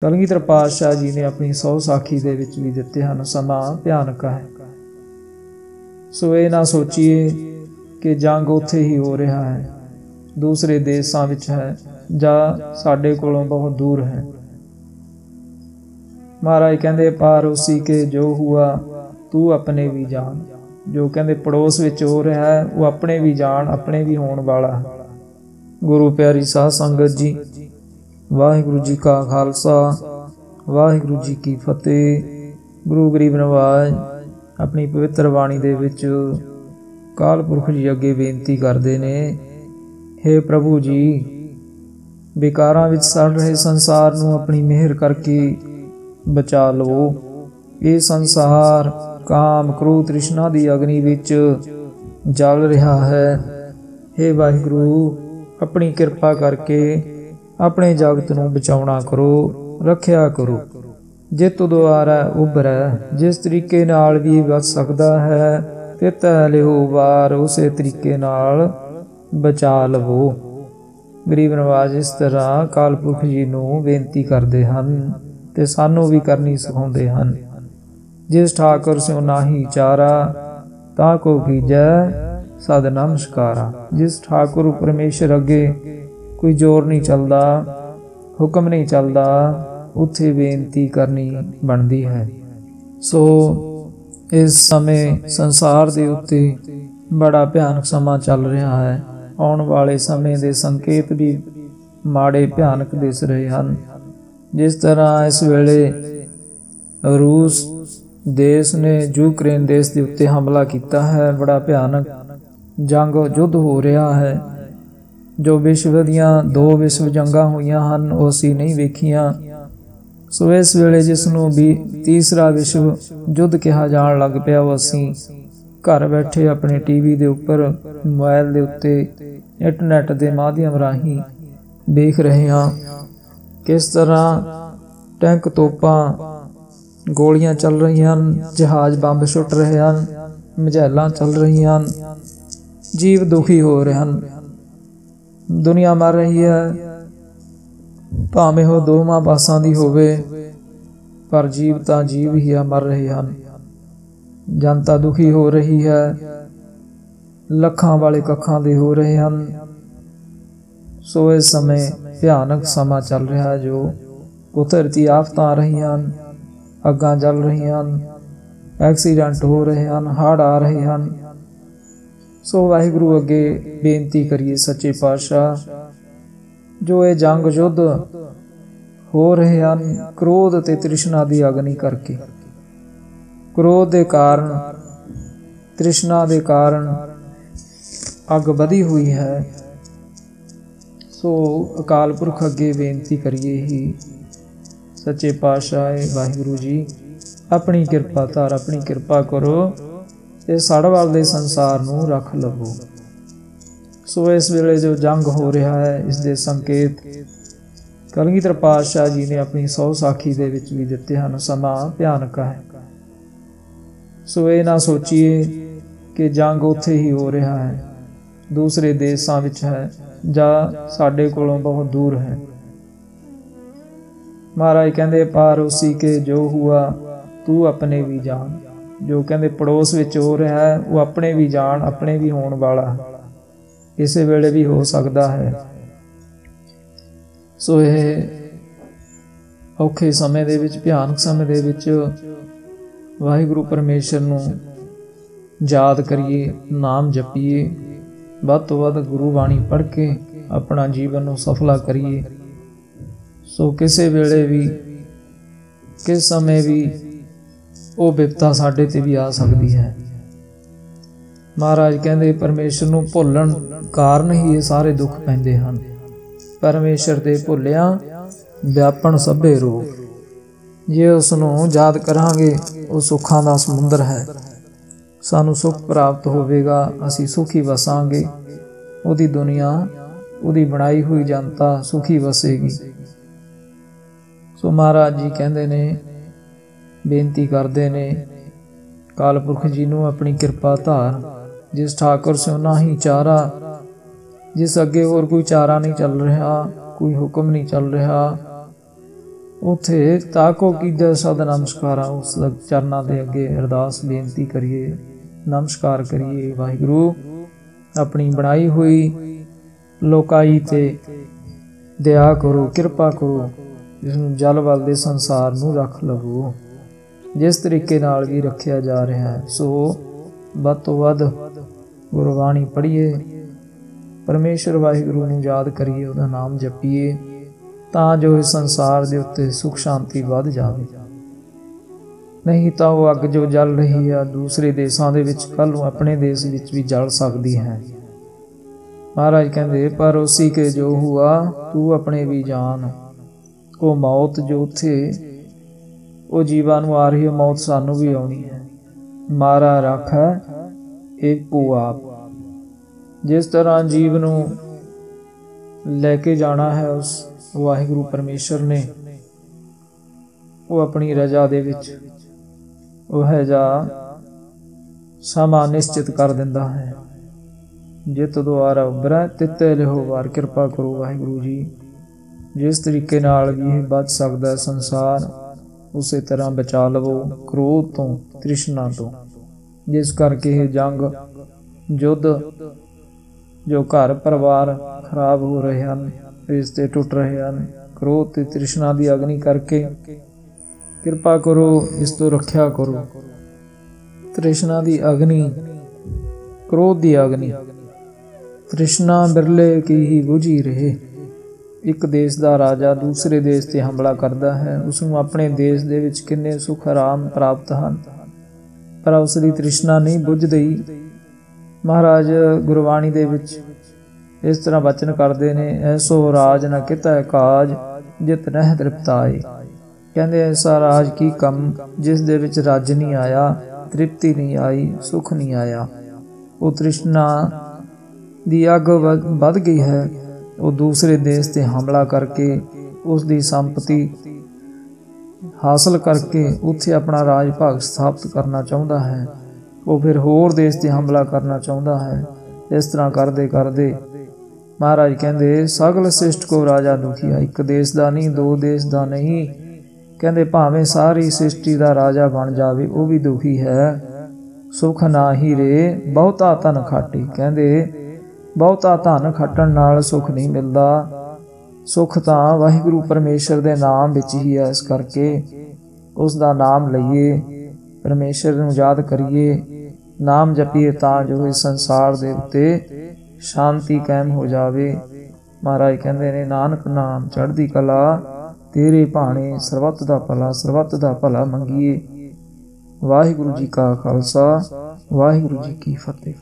कलगीधर पातशाह जी ने अपनी 100 साखी दे विच भी दिते हन। समा भयानक है, सो ये ना सोचिए कि जंग उत्थे ही हो रहा है, दूसरे देशों विच है जां साडे कोलों बहुत दूर है। महाराज कहते पार उसी के जो हुआ तू अपने भी जान। जो कहते पड़ोस विच हो रहा है वो अपने भी जान, अपने भी होने वाला है। गुरु प्यारी साध संगत जी, वाहिगुरु जी का खालसा, वाहिगुरु जी की फतेह। गुरु गरीब नवाज अपनी पवित्र बाणी दे विच काल पुरख जी अगे बेनती करते ने, हे प्रभु जी, विकारां विच सड़ रहे संसार नूं अपनी मेहर करके बचा लो। ये संसार काम क्रोध तृष्णा दी अग्नि विच जल रहा है। हे वाहिगुरु, अपनी किरपा करके अपने जगत नूं बचाउणा करो, रखिया करो। जित द्वारा उभरै जिस तरीके नाल भी बच सकदा है, तित लिहो वार उसे तरीके नाल बचा लवो। गरीब नवाज इस तरह काल पुरख जी नूं बेनती करते हैं ते सानू भी करनी सिखाते हैं। जिस ठाकुर स्यों नाही चारा, ताको कीजै सद नमस्कारा। जिस ठाकुर परमेश्वर अगे कोई जोर नहीं चलता, हुक्म नहीं चलता, उत्थे बेनती करनी बनती है। सो इस समय संसार के उत्ते बड़ा भयानक समा चल रहा है। आने वाले समय के संकेत भी माड़े भयानक दिस रहे हैं। जिस तरह इस वेले रूस देश ने यूक्रेन देश के उत्ते हमला किया है, बड़ा भयानक जंग युद्ध हो रहा है। जो विश्व दियां 2 विश्व जंगां होईयां हन वो असीं नहीं वेखियां। सो इस वेले जिसनों भी तीसरा विश्व युद्ध कहा जान लग पिया, वो असीं घर बैठे अपने टीवी के उपर, मोबाइल के उत्ते, इंटरनेट के माध्यम राही देख रहे हैं। किस तरह टैंक तोपां गोलियां चल रही हैं, जहाज बंब छुट रहे हैं, मिज़ाइलां चल रही हैं, जीव दुखी हो रहे हैं, दुनिया मर रही है। भावें वो दोवां पासां दी होवे, पर जीव तां जीव ही मर रहे हैं। जनता दुखी हो रही है, लखां वाले कखां दे हो रहे हैं। सो इस समय भयानक समा चल रहा है। जो कुदरती आफतां आ रही हैं, अग्गां जल रही हैं, एक्सीडेंट हो रहे हैं, हड़ आ रहे हैं। सो वाहिगुरु अगे बेनती करिए सच्चे पातशाह, जो ये जंग युद्ध हो रहे हैं क्रोध ते तृष्णा दी अग्नि करके, क्रोध के कारण, तृष्णा के कारण अग बधी हुई है। सो अकाल पुरख अगे बेनती करिए ही सच्चे पातशाह वाहिगुरु जी, अपनी किरपा धार, अपनी किरपा करो, ये सड़ वाले संसार नूं रख लवो। सो इस वेले जो जंग हो रहा है, इस दे संकेत कलगीधर पातशाह जी ने अपनी 100 साखी दे विच भी दिते हैं। समा भयानक है, सो ये ना सोचिए कि जंग उत्थे ही हो रहा है, दूसरे देशों विच है जां साडे कोलों बहुत दूर है। महाराज कहते पार उसी के जो हुआ तू अपने भी जान। जो कहते पड़ोस विच हो रहा है वो अपने भी जान, अपने भी होने वाला है, इस वेले भी हो सकता है। सो यह औखे समय दे विच, भयानक समय दे विच वाहिगुरु परमेश्वर नूं याद करिए, नाम जपीए, वध तो वध गुरु बाणी पढ़ के अपना जीवन नूं सफला करिए। सो किसी वेले भी, किस समय भी वो विपता साडे ते भी आ सकती है। महाराज कहते परमेश्वर नूं भुल्लण कारण ही ये सारे दुख पैंदे हन। परमेश्वर दे भुल्लिया व्यापण सभे रोग। जे उसनूं याद करांगे वो सुखां दा समुंदर है, सानू सुख प्राप्त होवेगा, असीं सुखी वसांगे, उहदी दुनिया, उहदी बनाई हुई जनता सुखी वसेगी। सो महाराज जी कहते ने, बेनती करते ने, काल पुरख जी नूं अपनी किरपा धार। जिस ठाकुर स्यों नाही चारा, जिस अगे होर कोई चारा नहीं चल रहा, कोई हुक्म नहीं चल रहा, उथे ताको कीजा सद नमस्कार, उस चरना के अगे अरदास बेनती करिए, नमस्कार करिए। वाहिगुरु अपनी बनाई हुई लोकाई ते दया करो, कृपा करो, जिसनूं जल वल दे संसार नूं रख लवो, जिस तरीके नाल भी रखिया जा रहा है। सो वध तो वध गुरबाणी पढ़िए, परमेश्वर वाहिगुरु नूं याद करिए, उहदा नाम जपीए, तां जो इस संसार दे उत्ते सुख शांति वध जावे। नहीं तो वो अग जो जल रही है दूसरे देशों के विच, कल नूं अपने देश विच भी जल सकती है। महाराज कहते पर उसी के जो हुआ तू अपने भी जान। वो मौत जो उथे वो जीवां नूं आ रही है, मौत सानू भी आउणी है। मारा रख है एक को आप, जिस तरह जीव नूं लैके जाना है उस वाहिगुरु परमेश्वर ने, वो अपनी रजा दे विच वह जा समा निश्चित कर दिंदा है। जित द्वारा उभरै तिते लिहो वार, कृपा करो वाहिगुरु जी। जिस तरीके नाल भी यह बच सकदा है संसार, उसे तरह बचा लवो क्रोध तो, तृष्णा तो, जिस करके यह जंग युद्ध जो घर परिवार खराब हो रहे हैं, रिश्ते टुट रहे हैं, क्रोध ते तृष्णा की अग्नि करके कृपा करो, इस तो रख्या करो। तृष्णा की अग्नि, क्रोध की अग्नि, तृष्णा बिरले की ही बुझी रहे। एक देश का राजा दूसरे देश से हमला करता है, उसनूं अपने देश दे विच किन्ने सुख आराम प्राप्त हैं, पर उसकी तृष्णा नहीं बुझदी। महाराज गुरबाणी दे विच इस तरह बचन करते हैं, ऐसो राज न कितै काज जित नह तृप्ताए। कहते ऐसा राज की कम जिस दे विच रज नहीं आया, तृप्ति नहीं आई, सुख नहीं आया। वो तृष्णा दी अग बढ़ गई है। वो दूसरे देश से हमला करके उसकी संपत्ति हासिल करके उत्थे अपना राज भाग स्थापित करना चाहता है। वो फिर होर देश से हमला करना चाहता है। इस तरह करते करते महाराज कहते सगल सृष्ट को राजा दुखिया। एक देश का नहीं, दो देश का नहीं, कहते भावें सारी सृष्टि का राजा बन जावे वो भी दुखी है। सुख ना ही रे बहुता धन खाटी। कहते बहुता धन खटन नाल सुख नहीं मिलता, सुख तो वाहिगुरु परमेश्वर के नाम विच ही है। इस करके उसका नाम लईए, परमेश्वर नूं याद करिए, नाम जपीए, तां जो इस संसार दे उत्ते शांति कायम हो जावे। महाराज कहते ने नानक नाम चढ़दी कला, तेरे भाणे सरबत दा भला, सरबत दा भला मंगीए। वाहिगुरु जी का खालसा, वाहिगुरु जी की फतेह।